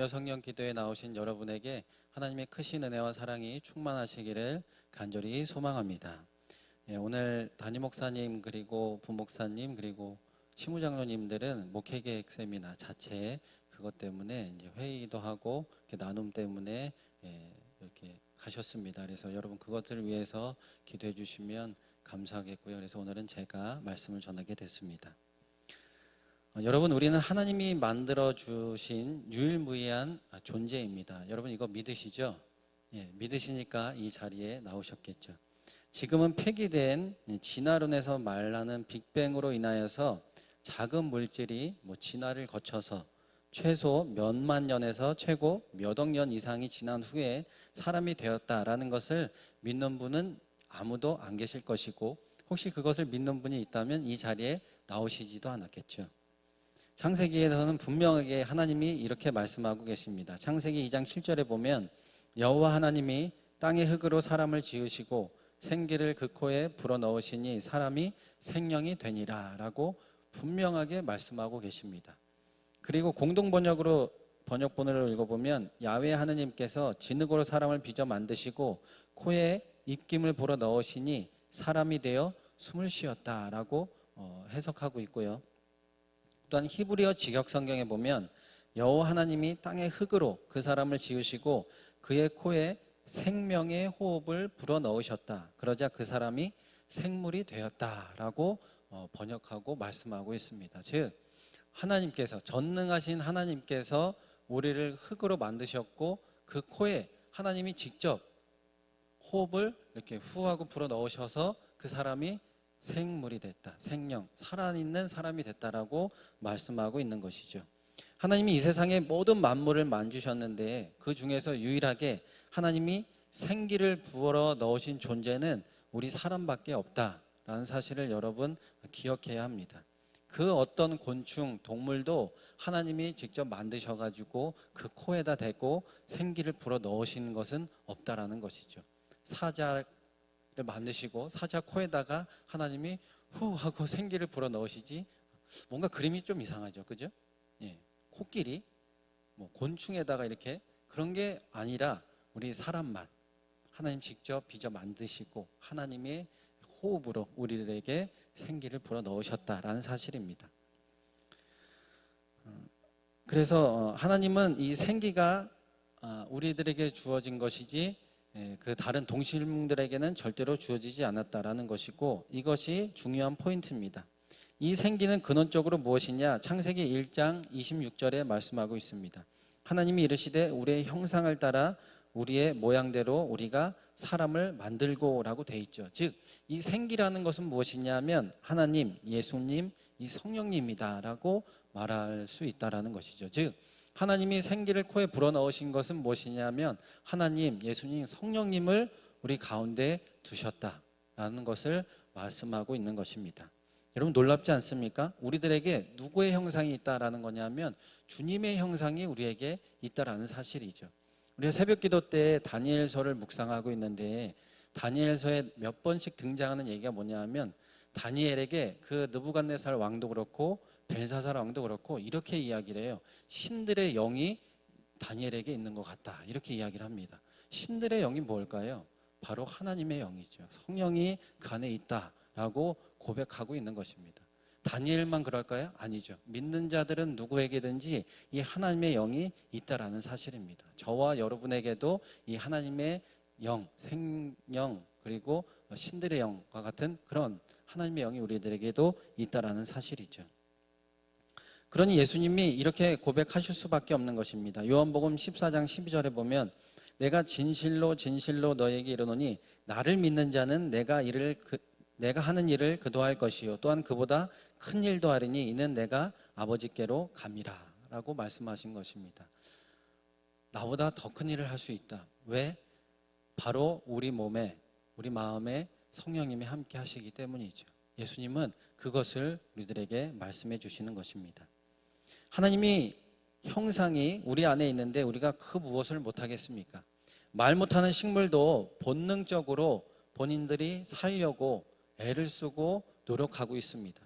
자녀 성령 기도에 나오신 여러분에게 하나님의 크신 은혜와 사랑이 충만하시기를 간절히 소망합니다. 오늘 담임 목사님 그리고 부목사님 그리고 시무장로님들은 목회계획 세미나 자체 그것 때문에 이제 회의도 하고 나눔 때문에 이렇게 가셨습니다. 그래서 여러분 그것을 위해서 기도해 주시면 감사하겠고요. 그래서 오늘은 제가 말씀을 전하게 됐습니다. 여러분, 우리는 하나님이 만들어 주신 유일무이한 존재입니다. 여러분 이거 믿으시죠? 믿으시니까 이 자리에 나오셨겠죠. 지금은 폐기된 진화론에서 말하는 빅뱅으로 인하여서 작은 물질이 진화를 거쳐서 최소 몇만 년에서 최고 몇 억 년 이상이 지난 후에 사람이 되었다라는 것을 믿는 분은 아무도 안 계실 것이고, 혹시 그것을 믿는 분이 있다면 이 자리에 나오시지도 않았겠죠. 창세기에서는 분명하게 하나님이 이렇게 말씀하고 계십니다. 창세기 2장 7절에 보면 여호와 하나님이 땅의 흙으로 사람을 지으시고 생기를 그 코에 불어넣으시니 사람이 생명이 되니라 라고 분명하게 말씀하고 계십니다. 그리고 공동번역으로 번역본을 읽어보면 야훼 하느님께서 진흙으로 사람을 빚어 만드시고 코에 입김을 불어넣으시니 사람이 되어 숨을 쉬었다라고 해석하고 있고요. 또한 히브리어 직역성경에 보면 여호와 하나님이 땅의 흙으로 그 사람을 지으시고 그의 코에 생명의 호흡을 불어넣으셨다. 그러자 그 사람이 생물이 되었다라고 번역하고 말씀하고 있습니다. 즉 하나님께서, 전능하신 하나님께서 우리를 흙으로 만드셨고 그 코에 하나님이 직접 호흡을 이렇게 후하고 불어넣으셔서 그 사람이 생물이 됐다, 생명, 살아있는 사람이 됐다라고 말씀하고 있는 것이죠. 하나님이 이 세상의 모든 만물을 만드셨는데 그 중에서 유일하게 하나님이 생기를 부어 넣으신 존재는 우리 사람밖에 없다라는 사실을 여러분 기억해야 합니다. 그 어떤 곤충, 동물도 하나님이 직접 만드셔가지고 그 코에다 대고 생기를 불어 넣으신 것은 없다라는 것이죠. 사자를 만드시고 사자 코에다가 하나님이 후 하고 생기를 불어 넣으시지, 뭔가 그림이 좀 이상하죠, 그죠? 코끼리, 곤충에다가 이렇게 그런 게 아니라 우리 사람만 하나님 직접 빚어 만드시고 하나님의 호흡으로 우리들에게 생기를 불어 넣으셨다라는 사실입니다. 그래서 하나님은 이 생기가 우리들에게 주어진 것이지 그 다른 동식물들에게는 절대로 주어지지 않았다라는 것이고, 이것이 중요한 포인트입니다. 이 생기는 근원적으로 무엇이냐? 창세기 1장 26절에 말씀하고 있습니다. 하나님이 이르시되 우리의 형상을 따라 우리의 모양대로 우리가 사람을 만들고 라고 돼 있죠. 즉 이 생기라는 것은 무엇이냐면 하나님, 예수님, 이 성령님이다 라고 말할 수 있다라는 것이죠. 즉 하나님이 생기를 코에 불어넣으신 것은 무엇이냐면 하나님, 예수님, 성령님을 우리 가운데 두셨다라는 것을 말씀하고 있는 것입니다. 여러분 놀랍지 않습니까? 우리들에게 누구의 형상이 있다라는 거냐면 주님의 형상이 우리에게 있다라는 사실이죠. 우리가 새벽기도 때 다니엘서를 묵상하고 있는데 다니엘서에 몇 번씩 등장하는 얘기가 뭐냐면 다니엘에게 그 느부갓네살 왕도 그렇고 벨사살 왕도 그렇고 이렇게 이야기를 해요. 신들의 영이 다니엘에게 있는 것 같다, 이렇게 이야기를 합니다. 신들의 영이 뭘까요? 바로 하나님의 영이죠. 성령이 그 안에 있다라고 고백하고 있는 것입니다. 다니엘만 그럴까요? 아니죠. 믿는 자들은 누구에게든지 이 하나님의 영이 있다라는 사실입니다. 저와 여러분에게도 이 하나님의 영, 생명, 그리고 신들의 영과 같은 그런 하나님의 영이 우리들에게도 있다라는 사실이죠. 그러니 예수님이 이렇게 고백하실 수밖에 없는 것입니다. 요한복음 14장 12절에 보면 내가 진실로 진실로 너에게 이르노니 나를 믿는 자는 내가 하는 일을 그도 할 것이요 또한 그보다 큰 일도 하리니 이는 내가 아버지께로 감이라 라고 말씀하신 것입니다. 나보다 더 큰 일을 할 수 있다. 왜? 바로 우리 몸에, 우리 마음에 성령님이 함께 하시기 때문이죠. 예수님은 그것을 우리들에게 말씀해 주시는 것입니다. 하나님이 형상이 우리 안에 있는데 우리가 그 무엇을 못하겠습니까? 말 못하는 식물도 본능적으로 본인들이 살려고 애를 쓰고 노력하고 있습니다.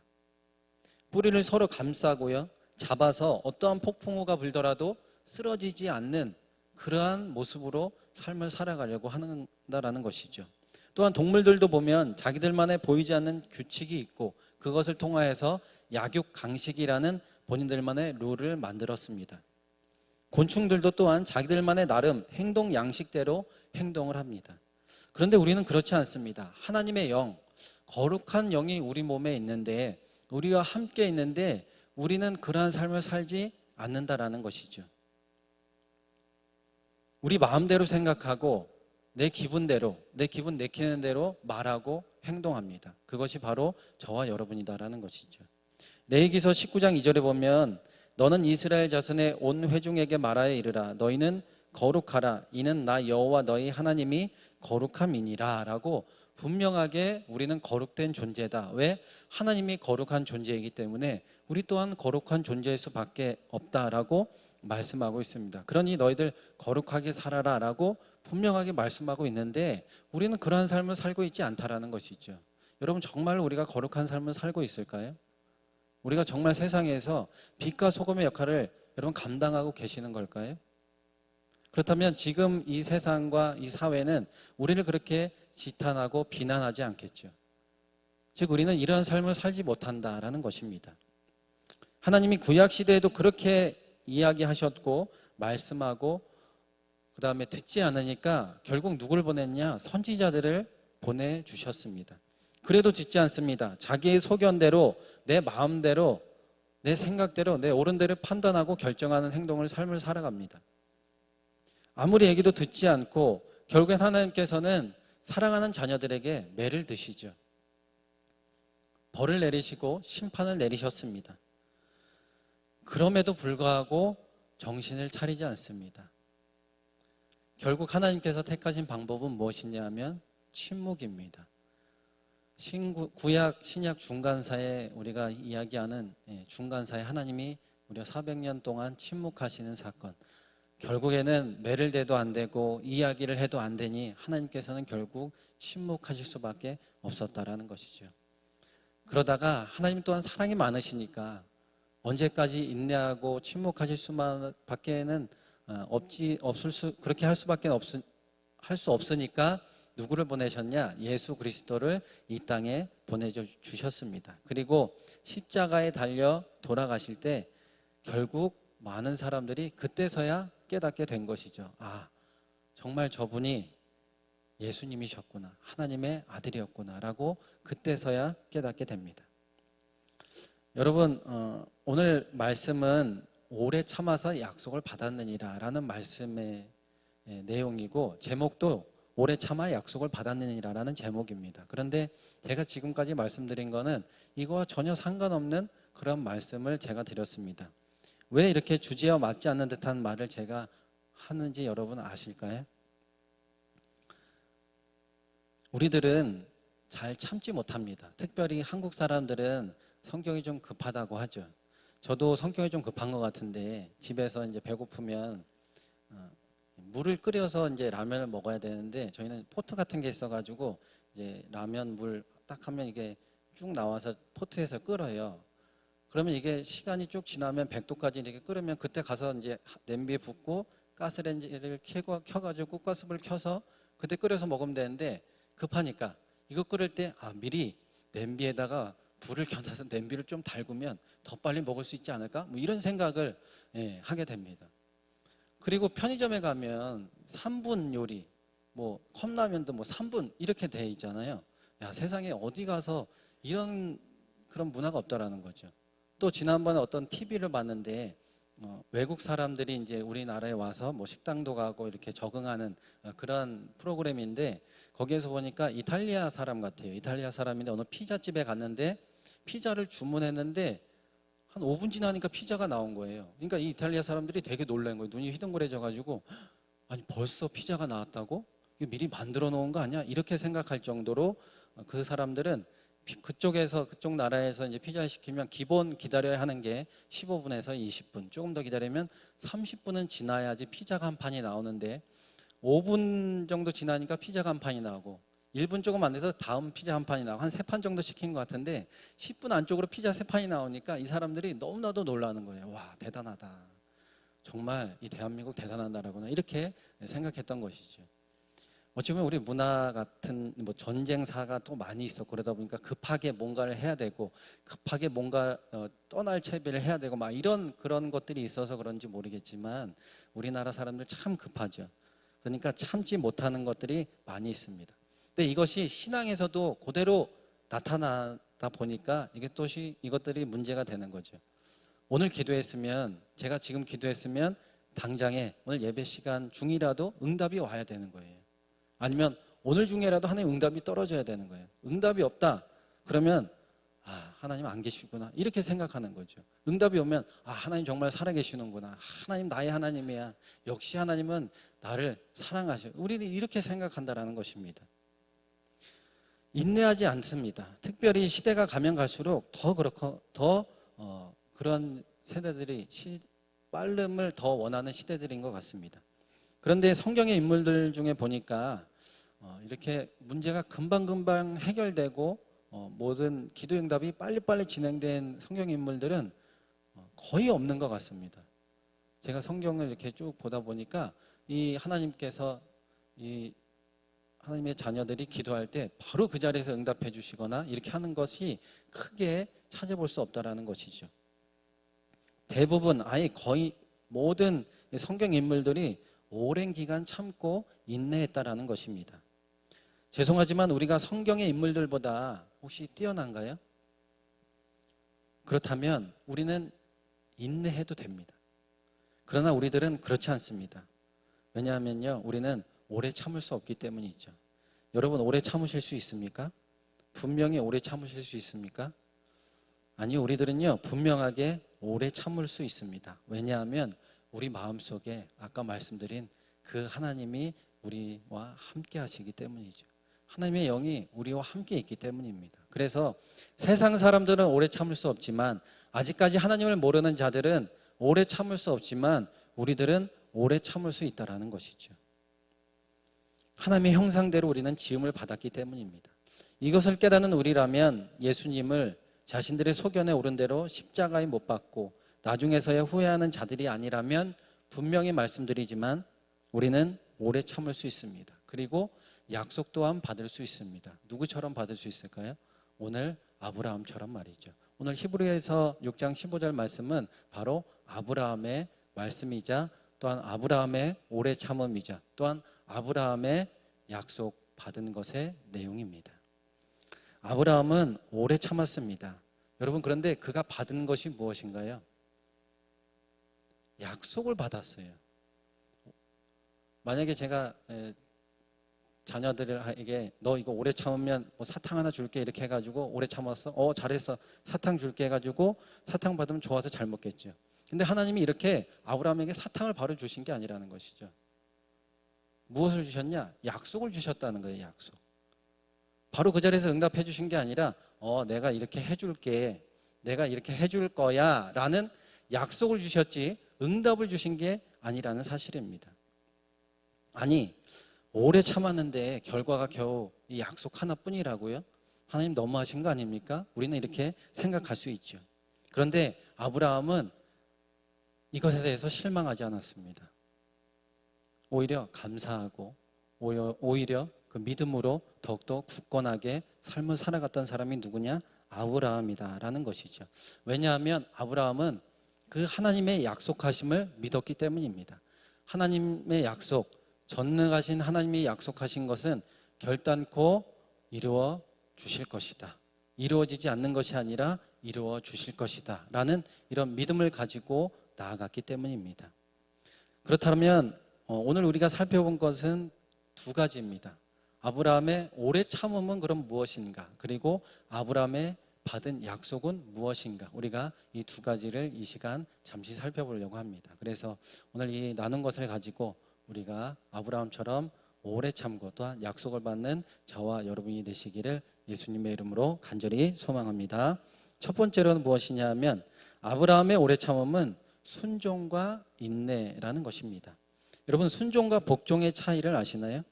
뿌리를 서로 감싸고요, 잡아서 어떠한 폭풍우가 불더라도 쓰러지지 않는 그러한 모습으로 삶을 살아가려고 한다라는 것이죠. 또한 동물들도 보면 자기들만의 보이지 않는 규칙이 있고 그것을 통하여서 약육 강식이라는 본인들만의 룰을 만들었습니다. 곤충들도 또한 자기들만의 나름 행동 양식대로 행동을 합니다. 그런데 우리는 그렇지 않습니다. 하나님의 영, 거룩한 영이 우리 몸에 있는데 우리와 함께 있는데 우리는 그러한 삶을 살지 않는다라는 것이죠. 우리 마음대로 생각하고 내 기분대로, 내 기분 내키는 대로 말하고 행동합니다. 그것이 바로 저와 여러분이다라는 것이죠. 레위기서 19장 2절에 보면 너는 이스라엘 자손의 온 회중에게 말하여 이르라 너희는 거룩하라 이는 나 여호와 너희 하나님이 거룩함이니라 라고 분명하게 우리는 거룩된 존재다. 왜? 하나님이 거룩한 존재이기 때문에 우리 또한 거룩한 존재일 수밖에 없다라고 말씀하고 있습니다. 그러니 너희들 거룩하게 살아라 라고 분명하게 말씀하고 있는데 우리는 그러한 삶을 살고 있지 않다라는 것이죠. 여러분 정말 우리가 거룩한 삶을 살고 있을까요? 우리가 정말 세상에서 빛과 소금의 역할을 여러분 감당하고 계시는 걸까요? 그렇다면 지금 이 세상과 이 사회는 우리를 그렇게 지탄하고 비난하지 않겠죠. 즉 우리는 이러한 삶을 살지 못한다라는 것입니다. 하나님이 구약 시대에도 그렇게 이야기하셨고 말씀하고 그 다음에 듣지 않으니까 결국 누굴 보냈냐? 선지자들을 보내주셨습니다. 그래도 듣지 않습니다. 자기의 소견대로 내 마음대로 내 생각대로 내 옳은 대로 판단하고 결정하는 행동을 삶을 살아갑니다. 아무리 얘기도 듣지 않고 결국엔 하나님께서는 사랑하는 자녀들에게 매를 드시죠. 벌을 내리시고 심판을 내리셨습니다. 그럼에도 불구하고 정신을 차리지 않습니다. 결국 하나님께서 택하신 방법은 무엇이냐 하면 침묵입니다. 구약, 신약 중간사에 우리가 이야기하는 중간사에 하나님이 무려 400년 동안 침묵하시는 사건. 결국에는 매를 대도 안 되고 이야기를 해도 안 되니 하나님께서는 결국 침묵하실 수밖에 없었다라는 것이죠. 그러다가 하나님 또한 사랑이 많으시니까 언제까지 인내하고 침묵하실 수밖에는 그렇게 할 수밖에 할 수 없으니까 누구를 보내셨냐? 예수 그리스도를 이 땅에 보내주셨습니다. 그리고 십자가에 달려 돌아가실 때 결국 많은 사람들이 그때서야 깨닫게 된 것이죠. 아, 정말 저분이 예수님이셨구나. 하나님의 아들이었구나. 라고 그때서야 깨닫게 됩니다. 여러분, 오늘 말씀은 오래 참아서 약속을 받았느니라 라는 말씀의 내용이고 제목도 오래 참아 약속을 받았느니라 라는 제목입니다. 그런데 제가 지금까지 말씀드린 거는 이거와 전혀 상관없는 그런 말씀을 제가 드렸습니다. 왜 이렇게 주제와 맞지 않는 듯한 말을 제가 하는지 여러분 아실까요? 우리들은 잘 참지 못합니다. 특별히 한국 사람들은 성격이 좀 급하다고 하죠. 저도 성격이 좀 급한 것 같은데 집에서 이제 배고프면 물을 끓여서 이제 라면을 먹어야 되는데 저희는 포트 같은 게 있어가지고 이제 라면 물 딱 하면 이게 쭉 나와서 포트에서 끓어요. 그러면 이게 시간이 쭉 지나면 100도까지 이렇게 끓으면 그때 가서 이제 냄비에 붓고 가스레인지를 켜가지고 가스불을 켜서 그때 끓여서 먹으면 되는데 급하니까 이거 끓일 때 미리 냄비에다가 불을 켜놔서 냄비를 좀 달구면 더 빨리 먹을 수 있지 않을까? 뭐 이런 생각을 하게 됩니다. 그리고 편의점에 가면 3분 요리, 뭐 컵라면도 뭐 3분 이렇게 돼 있잖아요. 야, 세상에 어디 가서 이런 그런 문화가 없다라는 거죠. 또 지난번에 어떤 TV를 봤는데 외국 사람들이 이제 우리나라에 와서 뭐 식당도 가고 이렇게 적응하는 그런 프로그램인데 거기에서 보니까 이탈리아 사람 같아요. 이탈리아 사람인데 어느 피자집에 갔는데 피자를 주문했는데 한 5분 지나니까 피자가 나온 거예요. 그러니까 이 이탈리아 사람들이 되게 놀란 거예요. 눈이 휘둥그레져 가지고 아니 벌써 피자가 나왔다고? 이거 미리 만들어 놓은 거 아니야? 이렇게 생각할 정도로 그 사람들은 그쪽 나라에서 이제 피자를 시키면 기본 기다려야 하는 게 15분에서 20분, 조금 더 기다리면 30분은 지나야지 피자가 한 판이 나오는데 5분 정도 지나니까 피자가 한 판이 나오고 1분 조금 안 돼서 다음 피자 한 판이 나오고 한 3판 정도 시킨 것 같은데 10분 안쪽으로 피자 3판이 나오니까 이 사람들이 너무나도 놀라는 거예요. 와, 대단하다. 정말 이 대한민국 대단한 나라구나 이렇게 생각했던 것이죠. 어찌 보면 우리 문화 같은 뭐 전쟁사가 또 많이 있었고 그러다 보니까 급하게 뭔가를 해야 되고 급하게 뭔가 떠날 채비를 해야 되고 막 이런 그런 것들이 있어서 그런지 모르겠지만 우리나라 사람들 참 급하죠. 그러니까 참지 못하는 것들이 많이 있습니다. 근데 이것이 신앙에서도 그대로 나타나다 보니까 이것들이 문제가 되는 거죠. 오늘 기도했으면 제가 지금 기도했으면 당장에 오늘 예배 시간 중이라도 응답이 와야 되는 거예요. 아니면 오늘 중에라도 하나님 응답이 떨어져야 되는 거예요. 응답이 없다. 그러면 하나님 안 계시구나 이렇게 생각하는 거죠. 응답이 오면 하나님 정말 살아계시는구나. 하나님 나의 하나님이야. 역시 하나님은 나를 사랑하셔. 우리는 이렇게 생각한다라는 것입니다. 인내하지 않습니다. 특별히 시대가 가면 갈수록 더 그렇고 그런 세대들이 빠름을 더 원하는 시대들인 것 같습니다. 그런데 성경의 인물들 중에 보니까 이렇게 문제가 금방금방 해결되고 모든 기도 응답이 빨리빨리 진행된 성경 인물들은 거의 없는 것 같습니다. 제가 성경을 이렇게 쭉 보다 보니까 이 하나님께서 이 하나님의 자녀들이 기도할 때 바로 그 자리에서 응답해 주시거나 이렇게 하는 것이 크게 찾아볼 수 없다라는 것이죠. 대부분 거의 모든 성경 인물들이 오랜 기간 참고 인내했다라는 것입니다. 죄송하지만 우리가 성경의 인물들보다 혹시 뛰어난가요? 그렇다면 우리는 인내해도 됩니다. 그러나 우리들은 그렇지 않습니다. 왜냐하면요, 우리는 오래 참을 수 없기 때문이죠. 여러분 오래 참으실 수 있습니까? 분명히 오래 참으실 수 있습니까? 아니요, 우리들은요 분명하게 오래 참을 수 있습니다. 왜냐하면 우리 마음속에 아까 말씀드린 그 하나님이 우리와 함께 하시기 때문이죠. 하나님의 영이 우리와 함께 있기 때문입니다. 그래서 세상 사람들은 오래 참을 수 없지만 아직까지 하나님을 모르는 자들은 오래 참을 수 없지만 우리들은 오래 참을 수 있다는 것이죠. 하나님의 형상대로 우리는 지음을 받았기 때문입니다. 이것을 깨닫는 우리라면 예수님을 자신들의 소견에 오른 대로 십자가에 못 박고 나중에서야 후회하는 자들이 아니라면 분명히 말씀드리지만 우리는 오래 참을 수 있습니다. 그리고 약속 또한 받을 수 있습니다. 누구처럼 받을 수 있을까요? 오늘 아브라함처럼 말이죠. 오늘 히브리서 6장 15절 말씀은 바로 아브라함의 말씀이자 또한 아브라함의 오래 참음이자 또한 아브라함의 약속 받은 것의 내용입니다. 아브라함은 오래 참았습니다. 여러분 그런데 그가 받은 것이 무엇인가요? 약속을 받았어요. 만약에 제가 자녀들에게 너 이거 오래 참으면 뭐 사탕 하나 줄게 이렇게 해가지고 오래 참았어? 잘했어. 사탕 줄게 해가지고 사탕 받으면 좋아서 잘 먹겠죠. 근데 하나님이 이렇게 아브라함에게 사탕을 바로 주신 게 아니라는 것이죠. 무엇을 주셨냐? 약속을 주셨다는 거예요. 약속. 바로 그 자리에서 응답해 주신 게 아니라 내가 이렇게 해줄게. 내가 이렇게 해줄 거야 라는 약속을 주셨지 응답을 주신 게 아니라는 사실입니다. 아니 오래 참았는데 결과가 겨우 이 약속 하나뿐이라고요? 하나님 너무하신 거 아닙니까? 우리는 이렇게 생각할 수 있죠. 그런데 아브라함은 이것에 대해서 실망하지 않았습니다. 오히려 감사하고 오히려 그 믿음으로 더욱더 굳건하게 삶을 살아갔던 사람이 누구냐? 아브라함이다라는 것이죠. 왜냐하면 아브라함은 그 하나님의 약속하심을 믿었기 때문입니다. 하나님의 약속, 전능하신 하나님이 약속하신 것은 결단코 이루어 주실 것이다. 이루어지지 않는 것이 아니라 이루어 주실 것이다 라는 이런 믿음을 가지고 나아갔기 때문입니다. 그렇다면 오늘 우리가 살펴본 것은 두 가지입니다. 아브라함의 오래 참음은 그럼 무엇인가? 그리고 아브라함의 받은 약속은 무엇인가? 우리가 이 두 가지를 이 시간 잠시 살펴보려고 합니다. 그래서 오늘 이 나눈 것을 가지고 우리가 아브라함처럼 오래 참고 또한 약속을 받는 저와 여러분이 되시기를 예수님의 이름으로 간절히 소망합니다. 첫 번째로는 무엇이냐 하면 아브라함의 오래 참음은 순종과 인내라는 것입니다. 여러분 순종과 복종의 차이를 아시나요?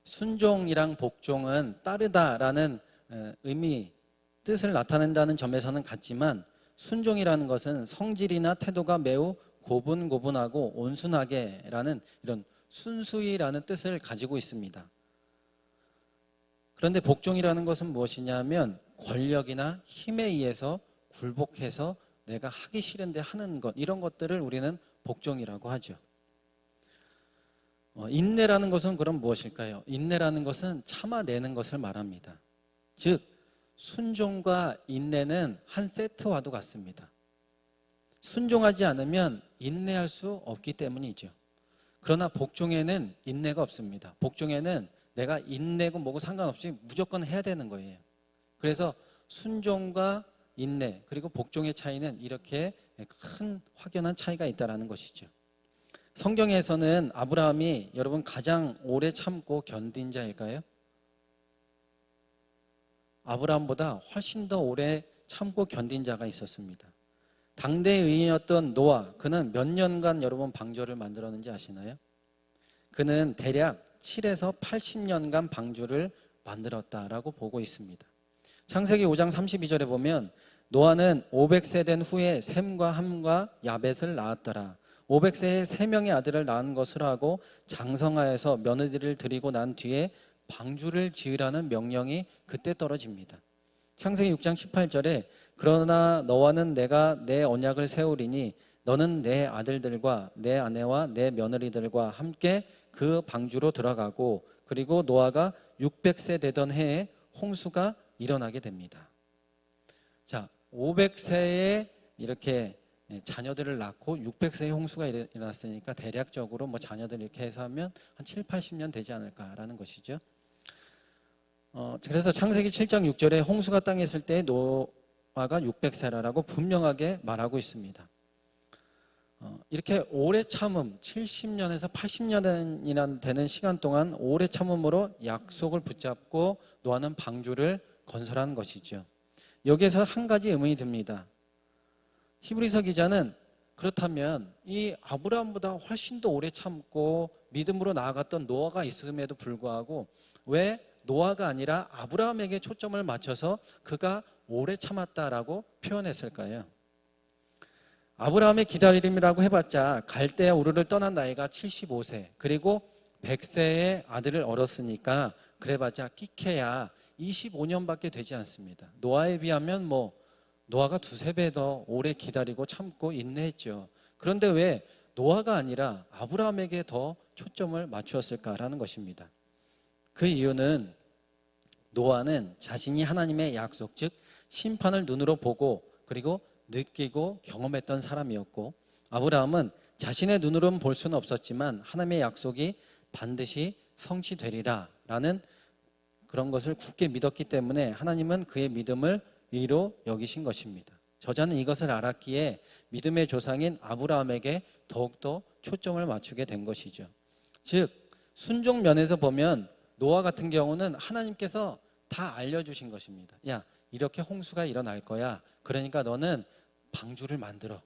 순종이랑 복종은 따르다라는 뜻을 나타낸다는 점에서는 같지만 순종이라는 것은 성질이나 태도가 매우 고분고분하고 온순하게라는 이런 순수히라는 뜻을 가지고 있습니다. 그런데 복종이라는 것은 무엇이냐면 권력이나 힘에 의해서 굴복해서 내가 하기 싫은데 하는 것, 이런 것들을 우리는 복종이라고 하죠. 인내라는 것은 그럼 무엇일까요? 인내라는 것은 참아내는 것을 말합니다. 즉 순종과 인내는 한 세트와도 같습니다. 순종하지 않으면 인내할 수 없기 때문이죠. 그러나 복종에는 인내가 없습니다. 복종에는 내가 인내고 뭐고 상관없이 무조건 해야 되는 거예요. 그래서 순종과 인내 그리고 복종의 차이는 이렇게 큰 확연한 차이가 있다는 것이죠. 성경에서는 아브라함이 여러분 가장 오래 참고 견딘 자일까요? 아브라함보다 훨씬 더 오래 참고 견딘 자가 있었습니다. 당대 의인이었던 노아, 그는 몇 년간 여러분 방주를 만들었는지 아시나요? 그는 대략 7에서 80년간 방주를 만들었다라고 보고 있습니다. 창세기 5장 32절에 보면 노아는 500세 된 후에 셈과 함과 야벳을 낳았더라. 500세에 3명의 아들을 낳은 것을 하고 장성하여서 며느리를 드리고 난 뒤에 방주를 지으라는 명령이 그때 떨어집니다. 창세기 6장 18절에 그러나 너와는 내가 내 언약을 세우리니 너는 내 아들들과 내 아내와 내 며느리들과 함께 그 방주로 들어가고 그리고 노아가 600세 되던 해에 홍수가 일어나게 됩니다. 자, 500세에 이렇게 자녀들을 낳고 600세에 홍수가 일어났으니까 대략적으로 뭐 자녀들 이렇게 해서 하면 한 7, 80년 되지 않을까라는 것이죠. 그래서 창세기 7장 6절에 홍수가 땅에 있을 때 노아가 600세라고 분명하게 말하고 있습니다. 이렇게 오래 참음, 70년에서 80년이나 되는 시간 동안 오래 참음으로 약속을 붙잡고 노아는 방주를 건설한 것이죠. 여기에서 한 가지 의문이 듭니다. 히브리서 기자는 그렇다면 이 아브라함보다 훨씬 더 오래 참고 믿음으로 나아갔던 노아가 있음에도 불구하고 왜 노아가 아니라 아브라함에게 초점을 맞춰서 그가 오래 참았다라고 표현했을까요? 아브라함의 기다림이라고 해봤자 갈대아 우르를 떠난 나이가 75세 그리고 100세의 아들을 얻었으니까 그래봤자 끼케야 25년밖에 되지 않습니다. 노아에 비하면 뭐 노아가 두세 배 더 오래 기다리고 참고 인내했죠. 그런데 왜 노아가 아니라 아브라함에게 더 초점을 맞추었을까라는 것입니다. 그 이유는 노아는 자신이 하나님의 약속 즉 심판을 눈으로 보고 그리고 느끼고 경험했던 사람이었고 아브라함은 자신의 눈으로는 볼 수는 없었지만 하나님의 약속이 반드시 성취되리라 라는 그런 것을 굳게 믿었기 때문에 하나님은 그의 믿음을 의로 여기신 것입니다. 저자는 이것을 알았기에 믿음의 조상인 아브라함에게 더욱더 초점을 맞추게 된 것이죠. 즉 순종 면에서 보면 노아 같은 경우는 하나님께서 다 알려주신 것입니다. 야, 이렇게 홍수가 일어날 거야. 그러니까 너는 방주를 만들어.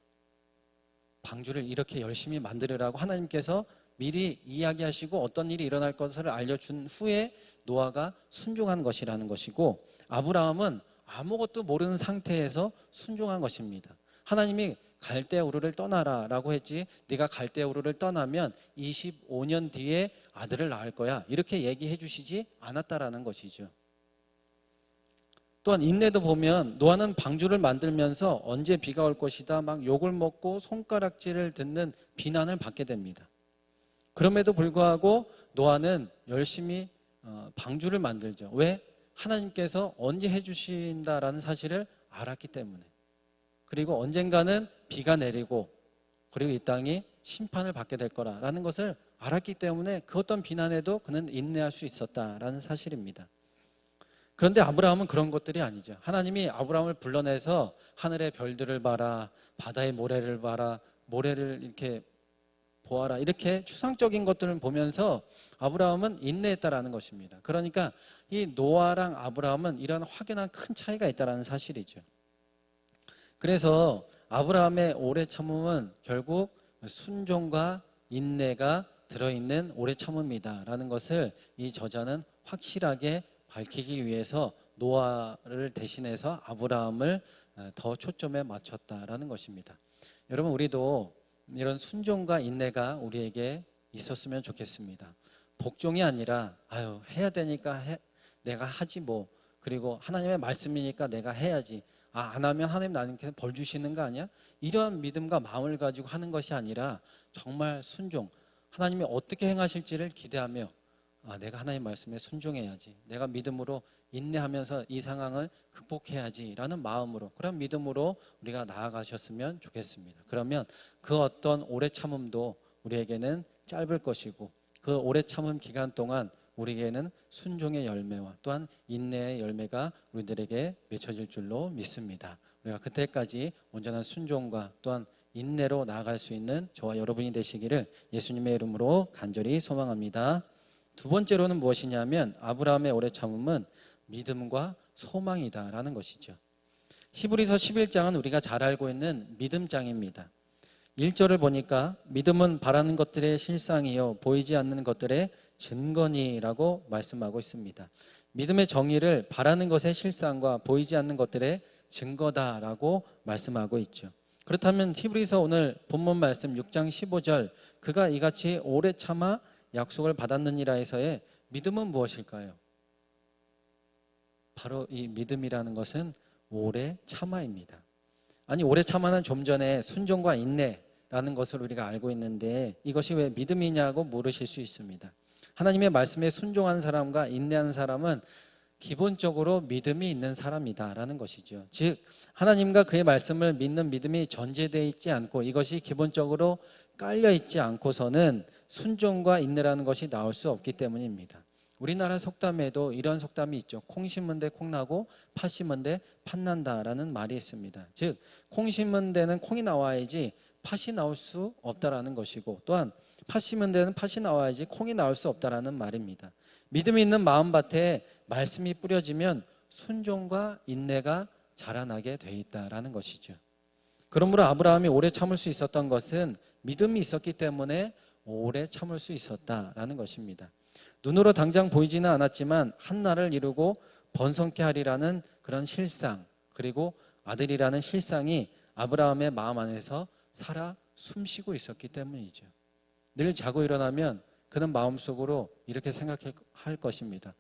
방주를 이렇게 열심히 만들으라고 하나님께서 미리 이야기하시고 어떤 일이 일어날 것을 알려준 후에 노아가 순종한 것이라는 것이고 아브라함은 아무것도 모르는 상태에서 순종한 것입니다. 하나님이 갈대아 우르를 떠나라 라고 했지 네가 갈대아 우르를 떠나면 25년 뒤에 아들을 낳을 거야 이렇게 얘기해 주시지 않았다라는 것이죠. 또한 인내도 보면 노아는 방주를 만들면서 언제 비가 올 것이다 막 욕을 먹고 손가락질을 듣는 비난을 받게 됩니다. 그럼에도 불구하고 노아는 열심히 방주를 만들죠. 왜? 하나님께서 언제 해주신다라는 사실을 알았기 때문에. 그리고 언젠가는 비가 내리고 그리고 이 땅이 심판을 받게 될 거라는 것을 알았기 때문에 그 어떤 비난에도 그는 인내할 수 있었다라는 사실입니다. 그런데 아브라함은 그런 것들이 아니죠. 하나님이 아브라함을 불러내서 하늘의 별들을 봐라, 바다의 모래를 봐라, 모래를 이렇게 보아라 이렇게 추상적인 것들을 보면서 아브라함은 인내했다라는 것입니다. 그러니까 이 노아랑 아브라함은 이런 확연한 큰 차이가 있다라는 사실이죠. 그래서 아브라함의 오래 참음은 결국 순종과 인내가 들어있는 오래 참음이다라는 것을 이 저자는 확실하게 밝히기 위해서 노아를 대신해서 아브라함을 더 초점에 맞췄다라는 것입니다. 여러분 우리도 이런 순종과 인내가 우리에게 있었으면 좋겠습니다. 복종이 아니라 아유 해야 되니까 내가 하지 뭐, 그리고 하나님의 말씀이니까 내가 해야지, 안 하면 하나님 나한테 벌 주시는 거 아니야? 이런 믿음과 마음을 가지고 하는 것이 아니라 정말 순종, 하나님이 어떻게 행하실지를 기대하며 내가 하나님 말씀에 순종해야지, 내가 믿음으로 인내하면서 이 상황을 극복해야지 라는 마음으로, 그런 믿음으로 우리가 나아가셨으면 좋겠습니다. 그러면 그 어떤 오래 참음도 우리에게는 짧을 것이고, 그 오래 참음 기간 동안 우리에게는 순종의 열매와 또한 인내의 열매가 우리들에게 맺혀질 줄로 믿습니다. 우리가 그때까지 온전한 순종과 또한 인내로 나아갈 수 있는 저와 여러분이 되시기를 예수님의 이름으로 간절히 소망합니다. 두 번째로는 무엇이냐면 아브라함의 오래 참음은 믿음과 소망이다라는 것이죠. 히브리서 11장은 우리가 잘 알고 있는 믿음장입니다. 1절을 보니까 믿음은 바라는 것들의 실상이요 보이지 않는 것들의 증거니라고 말씀하고 있습니다. 믿음의 정의를 바라는 것의 실상과 보이지 않는 것들의 증거다라고 말씀하고 있죠. 그렇다면 히브리서 오늘 본문 말씀 6장 15절 그가 이같이 오래 참아 약속을 받았느니라에서의 믿음은 무엇일까요? 바로 이 믿음이라는 것은 오래 참아입니다. 아니 오래 참아는 좀 전에 순종과 인내라는 것을 우리가 알고 있는데 이것이 왜 믿음이냐고 물으실 수 있습니다. 하나님의 말씀에 순종한 사람과 인내한 사람은 기본적으로 믿음이 있는 사람이다라는 것이죠. 즉 하나님과 그의 말씀을 믿는 믿음이 전제되어 있지 않고 이것이 기본적으로 깔려 있지 않고서는 순종과 인내라는 것이 나올 수 없기 때문입니다. 우리나라 속담에도 이런 속담이 있죠. 콩 심은 데 콩 나고 팥 심은 데 팥 난다라는 말이 있습니다. 즉 콩 심은 데는 콩이 나와야지 팥이 나올 수 없다라는 것이고, 또한 팥 심은 데는 팥이 나와야지 콩이 나올 수 없다라는 말입니다. 믿음이 있는 마음밭에 말씀이 뿌려지면 순종과 인내가 자라나게 돼 있다라는 것이죠. 그러므로 아브라함이 오래 참을 수 있었던 것은 믿음이 있었기 때문에 오래 참을 수 있었다라는 것입니다. 눈으로 당장 보이지는 않았지만 한나를 이루고 번성케 하리라는 그런 실상, 그리고 아들이라는 실상이 아브라함의 마음 안에서 살아 숨쉬고 있었기 때문이죠. 늘 자고 일어나면 그는 마음속으로 이렇게 생각할 것입니다.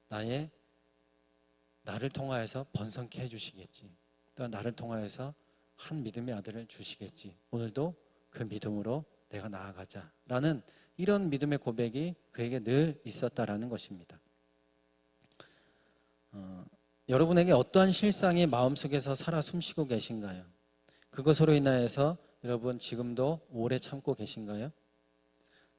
나를 통하여서 번성케 해주시겠지. 또 나를 통하여서 한 믿음의 아들을 주시겠지. 오늘도 그 믿음으로 내가 나아가자라는 이런 믿음의 고백이 그에게 늘 있었다라는 것입니다. 여러분에게 어떠한 실상이 마음속에서 살아 숨쉬고 계신가요? 그것으로 인하여서 여러분 지금도 오래 참고 계신가요?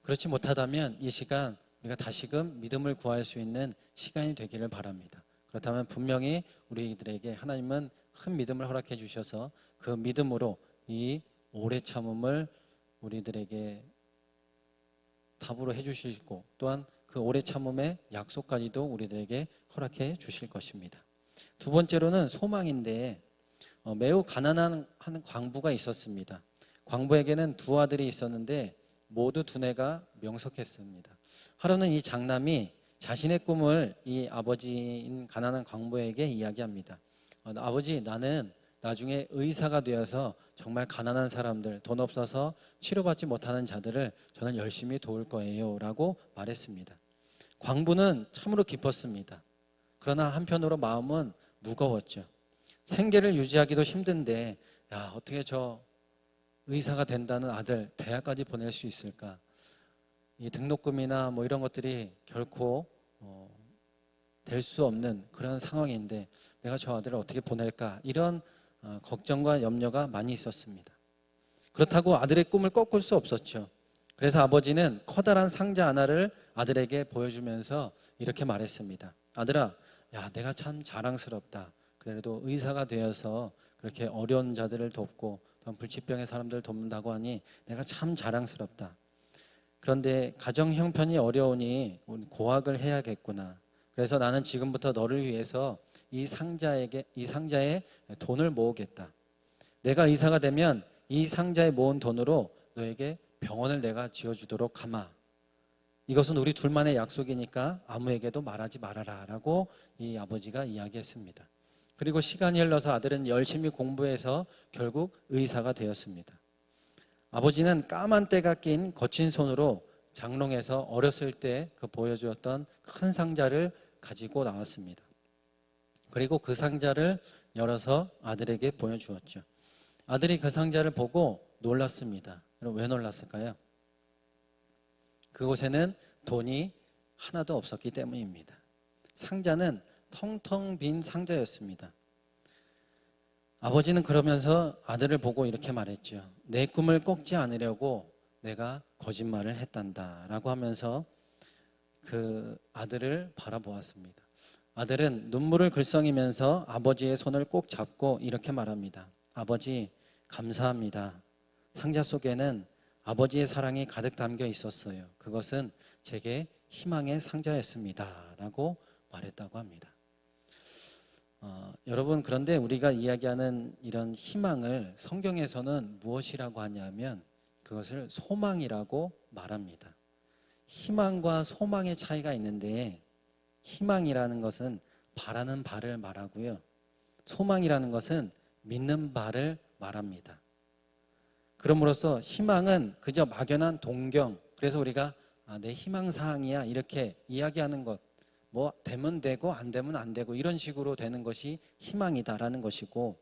그렇지 못하다면 이 시간 우리가 다시금 믿음을 구할 수 있는 시간이 되기를 바랍니다. 그렇다면 분명히 우리들에게 하나님은 큰 믿음을 허락해 주셔서 그 믿음으로 이 오래 참음을 우리들에게 답으로 해주시고 또한 그 오래 참음의 약속까지도 우리들에게 허락해 주실 것입니다. 두 번째로는 소망인데 매우 가난한 한 광부가 있었습니다. 광부에게는 두 아들이 있었는데 모두 두뇌가 명석했습니다. 하루는 이 장남이 자신의 꿈을 이 아버지인 가난한 광부에게 이야기합니다. 아버지, 나는 나중에 의사가 되어서 정말 가난한 사람들, 돈 없어서 치료받지 못하는 자들을 저는 열심히 도울 거예요 라고 말했습니다. 광부는 참으로 기뻤습니다. 그러나 한편으로 마음은 무거웠죠. 생계를 유지하기도 힘든데 어떻게 저 의사가 된다는 아들 대학까지 보낼 수 있을까? 이 등록금이나 뭐 이런 것들이 결코 될 수 없는 그런 상황인데 내가 저 아들을 어떻게 보낼까? 이런 걱정과 염려가 많이 있었습니다. 그렇다고 아들의 꿈을 꺾을 수 없었죠. 그래서 아버지는 커다란 상자 하나를 아들에게 보여주면서 이렇게 말했습니다. 아들아, 내가 참 자랑스럽다. 그래도 의사가 되어서 그렇게 어려운 자들을 돕고 불치병의 사람들을 돕는다고 하니 내가 참 자랑스럽다. 그런데 가정 형편이 어려우니 고학을 해야겠구나. 그래서 나는 지금부터 너를 위해서 이 상자에 돈을 모으겠다. 내가 의사가 되면 이 상자에 모은 돈으로 너에게 병원을 내가 지어주도록 하마. 이것은 우리 둘만의 약속이니까 아무에게도 말하지 말아라 라고 이 아버지가 이야기했습니다. 그리고 시간이 흘러서 아들은 열심히 공부해서 결국 의사가 되었습니다. 아버지는 까만 때가 낀 거친 손으로 장롱에서 어렸을 때 그 보여주었던 큰 상자를 가지고 나왔습니다. 그리고 그 상자를 열어서 아들에게 보여주었죠. 아들이 그 상자를 보고 놀랐습니다. 그럼 왜 놀랐을까요? 그곳에는 돈이 하나도 없었기 때문입니다. 상자는 텅텅 빈 상자였습니다. 아버지는 그러면서 아들을 보고 이렇게 말했죠. 내 꿈을 꺾지 않으려고 내가 거짓말을 했단다 라고 하면서 그 아들을 바라보았습니다. 아들은 눈물을 글썽이면서 아버지의 손을 꼭 잡고 이렇게 말합니다. 아버지, 감사합니다. 상자 속에는 아버지의 사랑이 가득 담겨 있었어요. 그것은 제게 희망의 상자였습니다 라고 말했다고 합니다. 여러분, 그런데 우리가 이야기하는 이런 희망을 성경에서는 무엇이라고 하냐면 그것을 소망이라고 말합니다. 희망과 소망의 차이가 있는데 희망이라는 것은 바라는 바를 말하고요. 소망이라는 것은 믿는 바를 말합니다. 그럼으로써 희망은 그저 막연한 동경, 그래서 우리가 내 희망사항이야 이렇게 이야기하는 것, 뭐 되면 되고 안 되면 안 되고 이런 식으로 되는 것이 희망이다라는 것이고,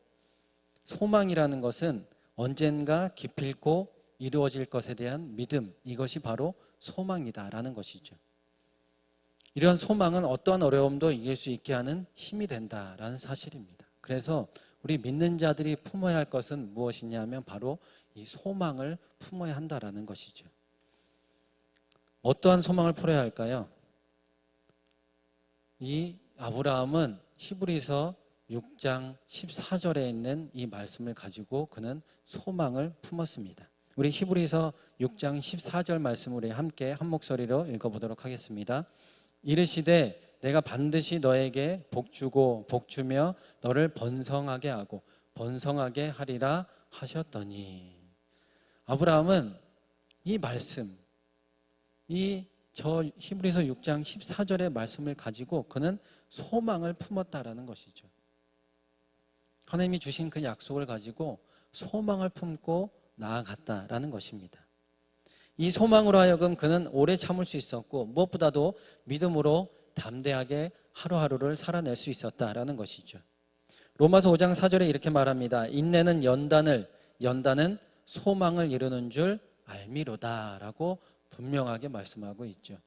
소망이라는 것은 언젠가 기필코 이루어질 것에 대한 믿음, 이것이 바로 소망이다라는 것이죠. 이런 소망은 어떠한 어려움도 이길 수 있게 하는 힘이 된다라는 사실입니다. 그래서 우리 믿는 자들이 품어야 할 것은 무엇이냐면 바로 이 소망을 품어야 한다라는 것이죠. 어떠한 소망을 풀어야 할까요? 이 아브라함은 히브리서 6장 14절에 있는 이 말씀을 가지고 그는 소망을 품었습니다. 우리 히브리서 6장 14절 말씀을 우리 함께 한 목소리로 읽어보도록 하겠습니다. 이르시되 내가 반드시 너에게 복주고 복주며 너를 번성하게 하고 번성하게 하리라 하셨더니, 아브라함은 이 말씀, 저 히브리서 6장 14절의 말씀을 가지고 그는 소망을 품었다라는 것이죠. 하나님이 주신 그 약속을 가지고 소망을 품고 나아갔다라는 것입니다. 이 소망으로 하여금 그는 오래 참을 수 있었고 무엇보다도 믿음으로 담대하게 하루하루를 살아낼 수 있었다라는 것이죠. 로마서 5장 4절에 이렇게 말합니다. 인내는 연단은 소망을 이루는 줄 알미로다라고 분명하게 말씀하고 있죠.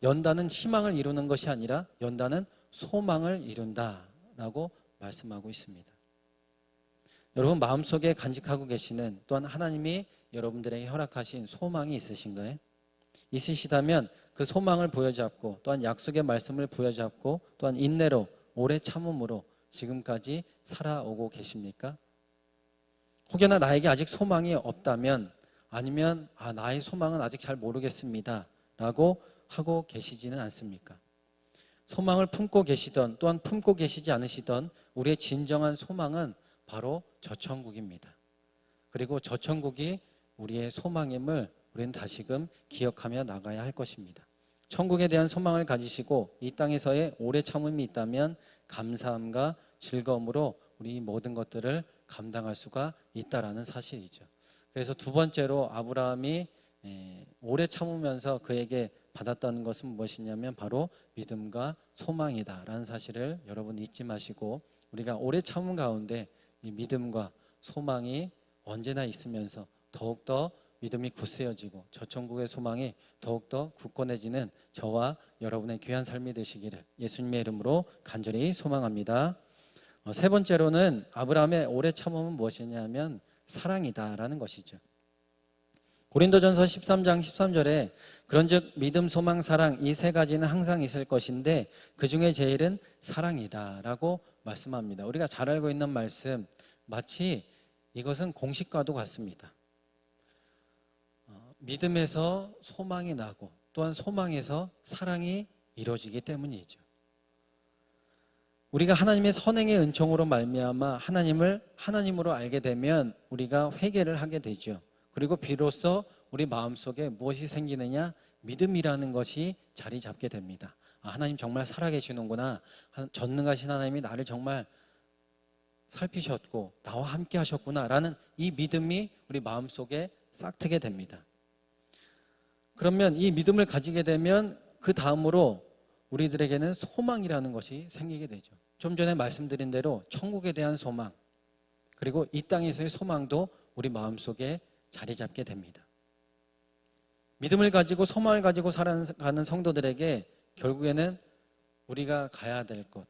연단은 희망을 이루는 것이 아니라 연단은 소망을 이룬다라고 말씀하고 있습니다. 여러분 마음속에 간직하고 계시는 또한 하나님이 여러분들에게 허락하신 소망이 있으신가요? 있으시다면 그 소망을 부여잡고 또한 약속의 말씀을 부여잡고 또한 인내로 오래 참음으로 지금까지 살아오고 계십니까? 혹여나 나에게 아직 소망이 없다면 아니면 나의 소망은 아직 잘 모르겠습니다 라고 하고 계시지는 않습니까? 소망을 품고 계시던 또한 품고 계시지 않으시던 우리의 진정한 소망은 바로 저 천국입니다. 그리고 저 천국이 우리의 소망임을 우리는 다시금 기억하며 나가야 할 것입니다. 천국에 대한 소망을 가지시고 이 땅에서의 오래 참음이 있다면 감사함과 즐거움으로 우리 모든 것들을 감당할 수가 있다라는 사실이죠. 그래서 두 번째로 아브라함이 오래 참으면서 그에게 받았다는 것은 무엇이냐면 바로 믿음과 소망이다라는 사실을 여러분 잊지 마시고, 우리가 오래 참음 가운데 이 믿음과 소망이 언제나 있으면서 더욱더 믿음이 굳세어지고 저 천국의 소망이 더욱더 굳건해지는 저와 여러분의 귀한 삶이 되시기를 예수님의 이름으로 간절히 소망합니다. 세 번째로는 아브라함의 오래 참음은 무엇이냐면 사랑이다라는 것이죠. 고린도전서 13장 13절에 그런즉 믿음, 소망, 사랑 이 세 가지는 항상 있을 것인데 그 중에 제일은 사랑이다라고 말씀합니다. 우리가 잘 알고 있는 말씀, 마치 이것은 공식과도 같습니다. 믿음에서 소망이 나고 또한 소망에서 사랑이 이루어지기 때문이죠. 우리가 하나님의 선행의 은총으로 말미암아 하나님을 하나님으로 알게 되면 우리가 회개를 하게 되죠. 그리고 비로소 우리 마음속에 무엇이 생기느냐? 믿음이라는 것이 자리 잡게 됩니다. 하나님 정말 살아계시는구나. 전능하신 하나님이 나를 정말 살피셨고 나와 함께 하셨구나라는 이 믿음이 우리 마음속에 싹트게 됩니다. 그러면 이 믿음을 가지게 되면 그 다음으로 우리들에게는 소망이라는 것이 생기게 되죠. 좀 전에 말씀드린 대로 천국에 대한 소망, 그리고 이 땅에서의 소망도 우리 마음속에 자리 잡게 됩니다. 믿음을 가지고 소망을 가지고 살아가는 성도들에게 결국에는 우리가 가야 될 것,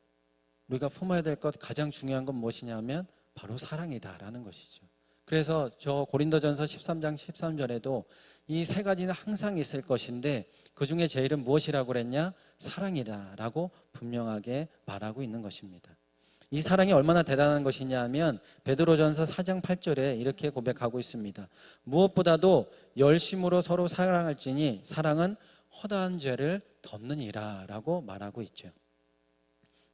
우리가 품어야 될 것, 가장 중요한 건 무엇이냐면 바로 사랑이다라는 것이죠. 그래서 저 고린도전서 13장 13절에도 이 세 가지는 항상 있을 것인데 그 중에 제일은 무엇이라고 그랬냐? 사랑이라라고 분명하게 말하고 있는 것입니다. 이 사랑이 얼마나 대단한 것이냐 하면 베드로전서 4장 8절에 이렇게 고백하고 있습니다. 무엇보다도 열심으로 서로 사랑할지니 사랑은 허다한 죄를 덮느니라 라고 말하고 있죠.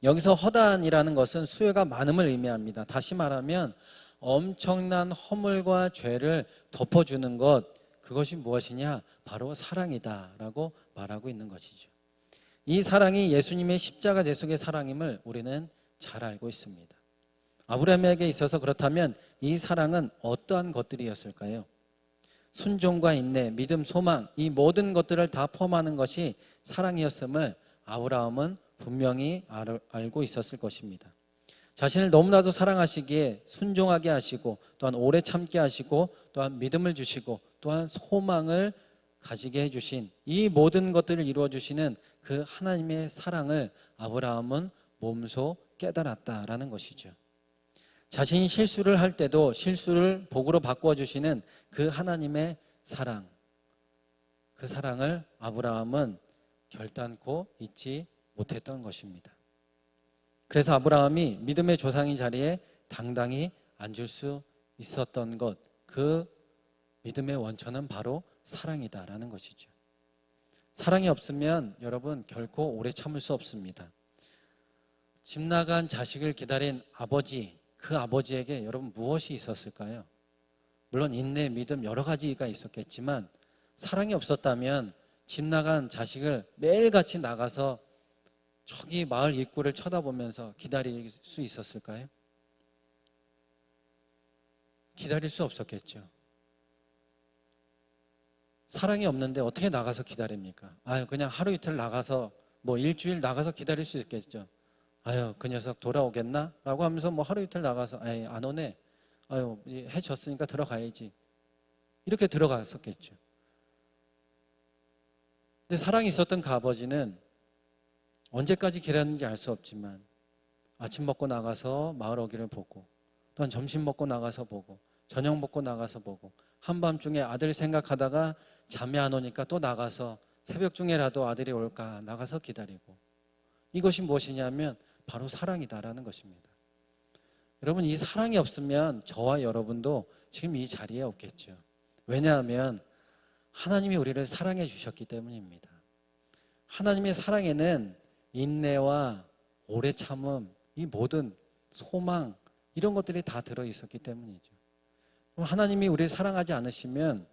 여기서 허다한이라는 것은 수요가 많음을 의미합니다. 다시 말하면 엄청난 허물과 죄를 덮어주는 것, 그것이 무엇이냐? 바로 사랑이다 라고 말하고 있는 것이죠. 이 사랑이 예수님의 십자가 대속의 사랑임을 우리는 잘 알고 있습니다. 아브라함에게 있어서 그렇다면 이 사랑은 어떠한 것들이었을까요? 순종과 인내, 믿음, 소망, 이 모든 것들을 다 포함하는 것이 사랑이었음을 아브라함은 분명히 알고 있었을 것입니다. 자신을 너무나도 사랑하시기에 순종하게 하시고 또한 오래 참게 하시고 또한 믿음을 주시고 또한 소망을 가지게 해주신 이 모든 것들을 이루어주시는 그 하나님의 사랑을 아브라함은 몸소 깨달았다라는 것이죠. 자신이 실수를 할 때도 실수를 복으로 바꾸어 주시는 그 하나님의 사랑, 그 사랑을 아브라함은 결단코 잊지 못했던 것입니다. 그래서 아브라함이 믿음의 조상의 자리에 당당히 앉을 수 있었던 것, 그 믿음의 원천은 바로 사랑이다라는 것이죠. 사랑이 없으면 여러분 결코 오래 참을 수 없습니다. 집 나간 자식을 기다린 아버지, 그 아버지에게 여러분 무엇이 있었을까요? 물론 인내, 믿음 여러 가지가 있었겠지만 사랑이 없었다면 집 나간 자식을 매일같이 나가서 저기 마을 입구를 쳐다보면서 기다릴 수 있었을까요? 기다릴 수 없었겠죠. 사랑이 없는데 어떻게 나가서 기다립니까? 그냥 하루 이틀 나가서 뭐 일주일 나가서 기다릴 수 있겠죠. 그 녀석 돌아오겠나? 라고 하면서 뭐 하루 이틀 나가서 안 오네. 해 졌으니까 들어가야지. 이렇게 들어갔었겠죠. 근데 사랑이 있었던 그 아버지는 언제까지 기다렸는지 알 수 없지만 아침 먹고 나가서 마을 어귀를 보고 또한 점심 먹고 나가서 보고 저녁 먹고 나가서 보고 한밤중에 아들 생각하다가 잠이 안 오니까 또 나가서 새벽 중에라도 아들이 올까 나가서 기다리고, 이것이 무엇이냐면 바로 사랑이다라는 것입니다. 여러분, 이 사랑이 없으면 저와 여러분도 지금 이 자리에 없겠죠. 왜냐하면 하나님이 우리를 사랑해 주셨기 때문입니다. 하나님의 사랑에는 인내와 오래 참음, 이 모든 소망, 이런 것들이 다 들어 있었기 때문이죠. 하나님이 우리를 사랑하지 않으시면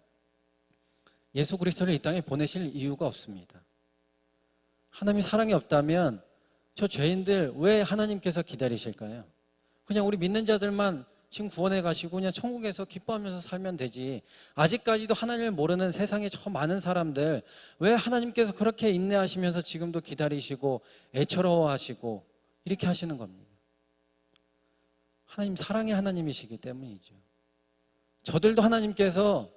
예수 그리스도를 이 땅에 보내실 이유가 없습니다. 하나님이 사랑이 없다면 저 죄인들 왜 하나님께서 기다리실까요? 그냥 우리 믿는 자들만 지금 구원해 가시고 그냥 천국에서 기뻐하면서 살면 되지. 아직까지도 하나님을 모르는 세상에 저 많은 사람들 왜 하나님께서 그렇게 인내하시면서 지금도 기다리시고 애처로워하시고 이렇게 하시는 겁니다. 하나님 사랑의 하나님이시기 때문이죠. 저들도 하나님께서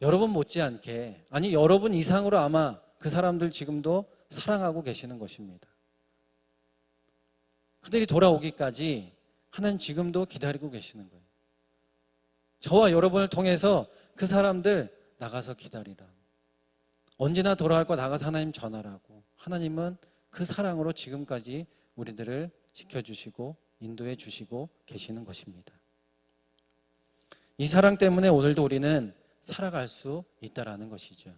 여러분 못지않게, 아니 여러분 이상으로 아마 그 사람들 지금도 사랑하고 계시는 것입니다. 그들이 돌아오기까지 하나님 지금도 기다리고 계시는 거예요. 저와 여러분을 통해서 그 사람들 나가서 기다리라. 언제나 돌아올 거 나가서 하나님 전하라고. 하나님은 그 사랑으로 지금까지 우리들을 지켜주시고 인도해 주시고 계시는 것입니다. 이 사랑 때문에 오늘도 우리는 살아갈 수 있다라는 것이죠.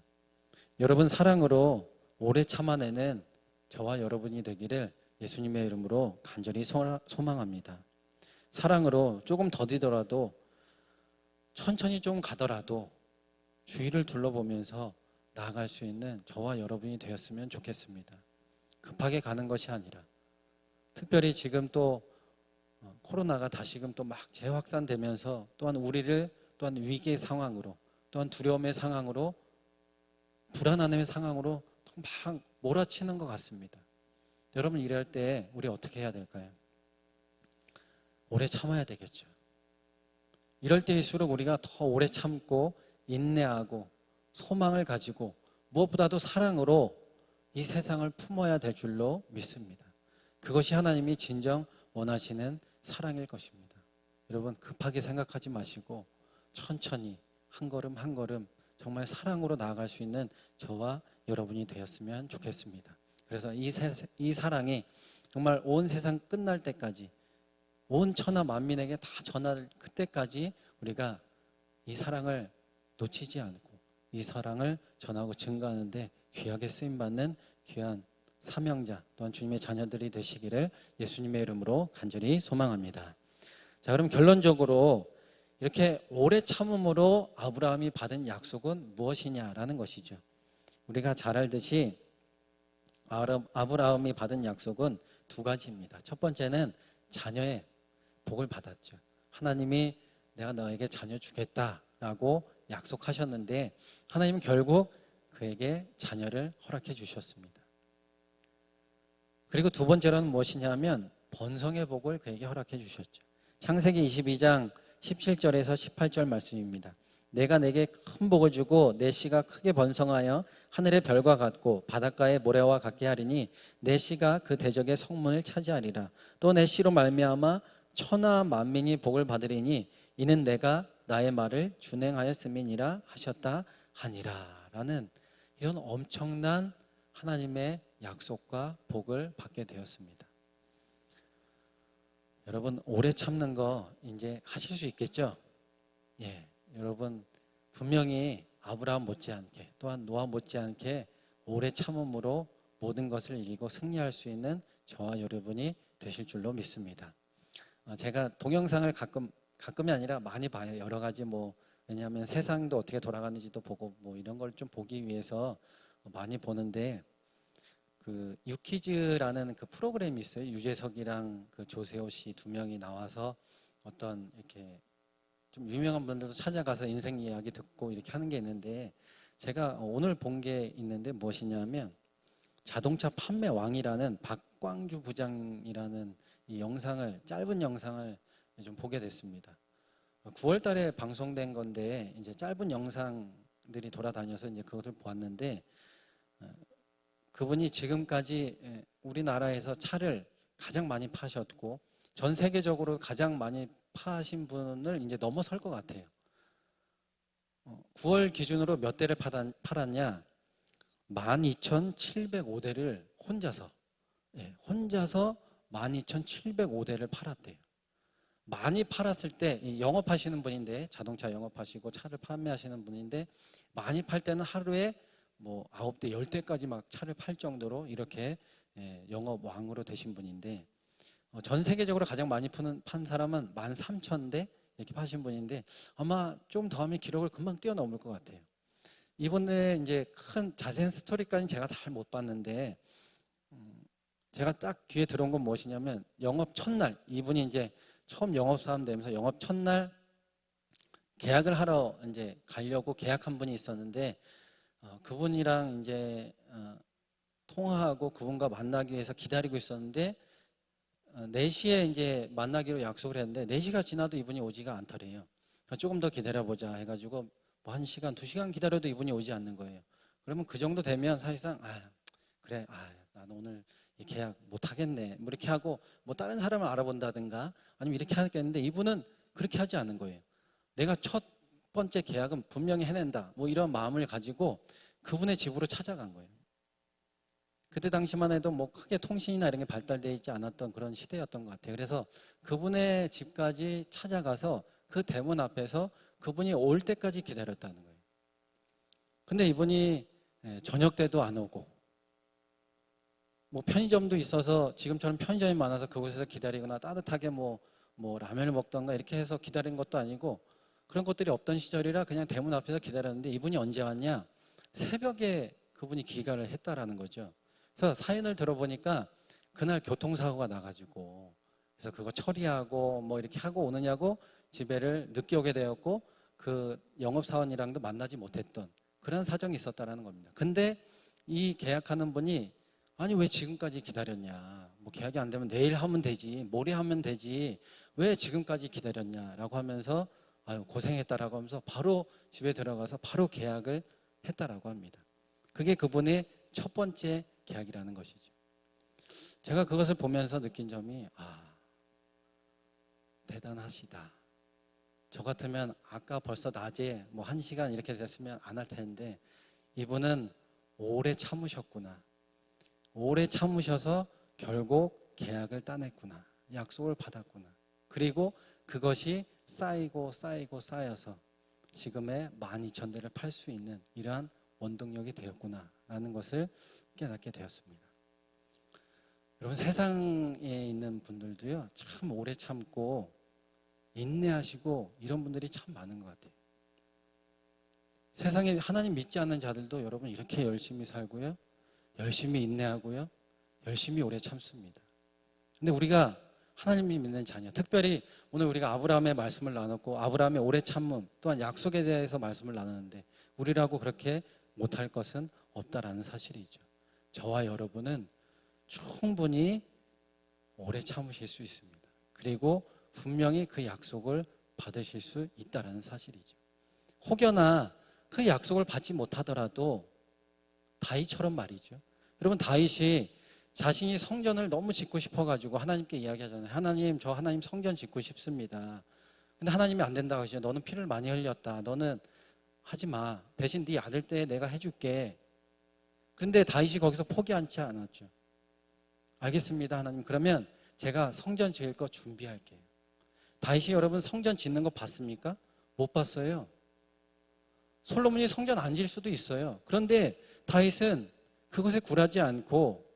여러분, 사랑으로 오래 참아내는 저와 여러분이 되기를 예수님의 이름으로 간절히 소망합니다. 사랑으로 조금 더디더라도 천천히 좀 가더라도 주위를 둘러보면서 나아갈 수 있는 저와 여러분이 되었으면 좋겠습니다. 급하게 가는 것이 아니라, 특별히 지금 또 코로나가 다시금 또 막 재확산되면서 또한 우리를 또한 위기의 상황으로 또한 두려움의 상황으로 불안함의 상황으로 막 몰아치는 것 같습니다. 여러분 이럴 때 우리 어떻게 해야 될까요? 오래 참아야 되겠죠. 이럴 때일수록 우리가 더 오래 참고 인내하고 소망을 가지고 무엇보다도 사랑으로 이 세상을 품어야 될 줄로 믿습니다. 그것이 하나님이 진정 원하시는 사랑일 것입니다. 여러분 급하게 생각하지 마시고 천천히 한 걸음 한 걸음 정말 사랑으로 나아갈 수 있는 저와 여러분이 되었으면 좋겠습니다. 그래서 이 사랑이 정말 온 세상 끝날 때까지 온 천하 만민에게 다 전할 그때까지 우리가 이 사랑을 놓치지 않고 이 사랑을 전하고 증거하는데 귀하게 쓰임받는 귀한 사명자 또한 주님의 자녀들이 되시기를 예수님의 이름으로 간절히 소망합니다. 자, 그럼 결론적으로 이렇게 오래 참음으로 아브라함이 받은 약속은 무엇이냐라는 것이죠. 우리가 잘 알듯이 아브라함이 받은 약속은 두 가지입니다. 첫 번째는 자녀의 복을 받았죠. 하나님이 내가 너에게 자녀 주겠다라고 약속하셨는데 하나님은 결국 그에게 자녀를 허락해 주셨습니다. 그리고 두 번째로는 무엇이냐면 번성의 복을 그에게 허락해 주셨죠. 창세기 22장 17절에서 18절 말씀입니다. 내가 내게 큰 복을 주고 내 씨가 크게 번성하여 하늘의 별과 같고 바닷가의 모래와 같게 하리니 내 씨가 그 대적의 성문을 차지하리라. 또 내 씨로 말미암아 천하 만민이 복을 받으리니 이는 내가 나의 말을 준행하였음이니라 하셨다 하니라. 라는 이런 엄청난 하나님의 약속과 복을 받게 되었습니다. 여러분 오래 참는 거 이제 하실 수 있겠죠? 예, 여러분 분명히 아브라함 못지않게 또한 노아 못지않게 오래 참음으로 모든 것을 이기고 승리할 수 있는 저와 여러분이 되실 줄로 믿습니다. 제가 동영상을 가끔이 아니라 많이 봐요. 여러 가지 왜냐하면 세상도 어떻게 돌아가는지도 보고 이런 걸 좀 보기 위해서 많이 보는데 그 유키즈라는 그 프로그램이 있어요. 유재석이랑 그 조세호 씨 두 명이 나와서 어떤 이렇게 좀 유명한 분들도 찾아가서 인생 이야기 듣고 이렇게 하는 게 있는데 제가 오늘 본 게 있는데 무엇이냐면 자동차 판매 왕이라는 박광주 부장이라는 이 영상을 짧은 영상을 좀 보게 됐습니다. 9월 달에 방송된 건데 이제 짧은 영상들이 돌아다녀서 이제 그것을 보았는데 그분이 지금까지 우리나라에서 차를 가장 많이 파셨고 전 세계적으로 가장 많이 파신 분을 이제 넘어설 것 같아요. 9월 기준으로 몇 대를 팔았냐? 12,705대를 혼자서 12,705대를 팔았대요. 많이 팔았을 때 영업하시는 분인데 자동차 영업하시고 차를 판매하시는 분인데 많이 팔 때는 하루에 9대, 10대까지 막 차를 팔 정도로 이렇게 영업 왕으로 되신 분인데 전 세계적으로 가장 많이 판 사람은 13,000대 이렇게 파신 분인데 아마 좀 더 하면 기록을 금방 뛰어넘을 것 같아요. 이분의 이제 큰 자세한 스토리까지는 제가 잘 못 봤는데 제가 딱 귀에 들어온 건 무엇이냐면 영업 첫날 이분이 이제 처음 영업사원 되면서 영업 첫날 계약을 하러 이제 가려고 계약한 분이 있었는데 그분이랑 이제 통화하고 그분과 만나기 위해서 기다리고 있었는데 4시에 이제 만나기로 약속을 했는데 4시가 지나도 이분이 오지가 않더래요. 조금 더 기다려보자 해가지고 1시간, 2시간 기다려도 이분이 오지 않는 거예요. 그러면 그 정도 되면 사실상 그래, 난 오늘 이 계약 못 하겠네. 이렇게 하고 다른 사람을 알아본다든가 아니면 이렇게 하겠는데 이분은 그렇게 하지 않는 거예요. 내가 첫 번째 계약은 분명히 해낸다. 이런 마음을 가지고 그분의 집으로 찾아간 거예요. 그때 당시만 해도 크게 통신이나 이런 게 발달되어 있지 않았던 그런 시대였던 것 같아요. 그래서 그분의 집까지 찾아가서 그 대문 앞에서 그분이 올 때까지 기다렸다는 거예요. 근데 이분이 저녁 때도 안 오고 편의점도 있어서 지금처럼 편의점이 많아서 그곳에서 기다리거나 따뜻하게 라면을 먹던가 이렇게 해서 기다린 것도 아니고 그런 것들이 없던 시절이라 그냥 대문 앞에서 기다렸는데 이분이 언제 왔냐? 새벽에 그분이 귀가를 했다라는 거죠. 그래서 사연을 들어보니까 그날 교통사고가 나가지고 그래서 그거 처리하고 뭐 이렇게 하고 오느냐고 집에를 늦게 오게 되었고 그 영업사원이랑도 만나지 못했던 그런 사정이 있었다라는 겁니다. 근데 이 계약하는 분이 아니 왜 지금까지 기다렸냐, 뭐 계약이 안 되면 내일 하면 되지, 모레 하면 되지, 왜 지금까지 기다렸냐라고 하면서 아유 고생했다라고 하면서 바로 집에 들어가서 바로 계약을 했다라고 합니다. 그게 그분의 첫 번째 계약이라는 것이죠. 제가 그것을 보면서 느낀 점이 대단하시다. 저 같으면 아까 벌써 낮에 뭐 1시간 이렇게 됐으면 안 할 텐데 이분은 오래 참으셨구나. 오래 참으셔서 결국 계약을 따냈구나. 약속을 받았구나. 그리고 그것이 쌓이고 쌓여서 지금의 12,000대를 팔 수 있는 이러한 원동력이 되었구나라는 것을 깨닫게 되었습니다. 여러분 세상에 있는 분들도요 참 오래 참고 인내하시고 이런 분들이 참 많은 것 같아요. 세상에 하나님 믿지 않는 자들도 여러분 이렇게 열심히 살고요, 열심히 인내하고요, 열심히 오래 참습니다. 근데 우리가 하나님이 믿는 자녀, 특별히 오늘 우리가 아브라함의 말씀을 나눴고 아브라함의 오래 참음 또한 약속에 대해서 말씀을 나누는데 우리라고 그렇게 못할 것은 없다라는 사실이죠. 저와 여러분은 충분히 오래 참으실 수 있습니다. 그리고 분명히 그 약속을 받으실 수 있다는 사실이죠. 혹여나 그 약속을 받지 못하더라도 다윗처럼 말이죠. 여러분 다윗이 자신이 성전을 너무 짓고 싶어가지고 하나님께 이야기하잖아요. 하나님 저 하나님 성전 짓고 싶습니다. 근데 하나님이 안 된다고 하시죠. 너는 피를 많이 흘렸다. 너는 하지 마. 대신 네 아들 때 내가 해줄게. 그런데 다윗이 거기서 포기하지 않았죠. 알겠습니다 하나님. 그러면 제가 성전 지을 거 준비할게요. 다윗이 여러분 성전 짓는 거 봤습니까? 못 봤어요. 솔로몬이 성전 안 지을 수도 있어요. 그런데 다윗은 그것에 굴하지 않고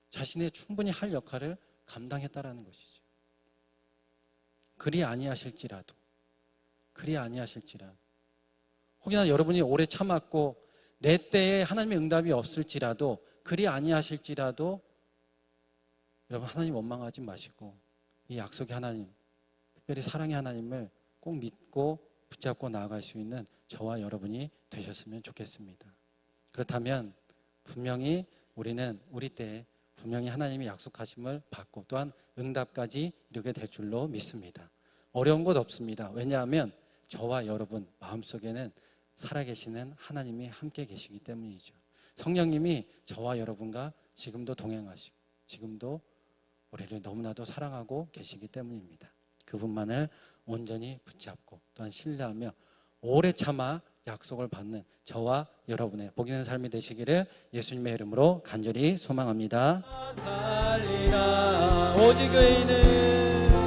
자신의 충분히 할 역할을 감당했다라는 것이죠. 그리 아니하실지라도 혹여나 여러분이 오래 참았고 내 때에 하나님의 응답이 없을지라도 그리 아니하실지라도 여러분 하나님 원망하지 마시고 이 약속의 하나님, 특별히 사랑의 하나님을 꼭 믿고 붙잡고 나아갈 수 있는 저와 여러분이 되셨으면 좋겠습니다. 그렇다면 분명히 우리는 우리 때에 분명히 하나님이 약속하심을 받고 또한 응답까지 이루게 될 줄로 믿습니다. 어려운 것 없습니다. 왜냐하면 저와 여러분 마음속에는 살아계시는 하나님이 함께 계시기 때문이죠. 성령님이 저와 여러분과 지금도 동행하시고 지금도 우리를 너무나도 사랑하고 계시기 때문입니다. 그분만을 온전히 붙잡고 또한 신뢰하며 오래 참아 약속을 받는 저와 여러분의 복 있는 삶이 되시기를 예수님의 이름으로 간절히 소망합니다. 살리라 오직 의인은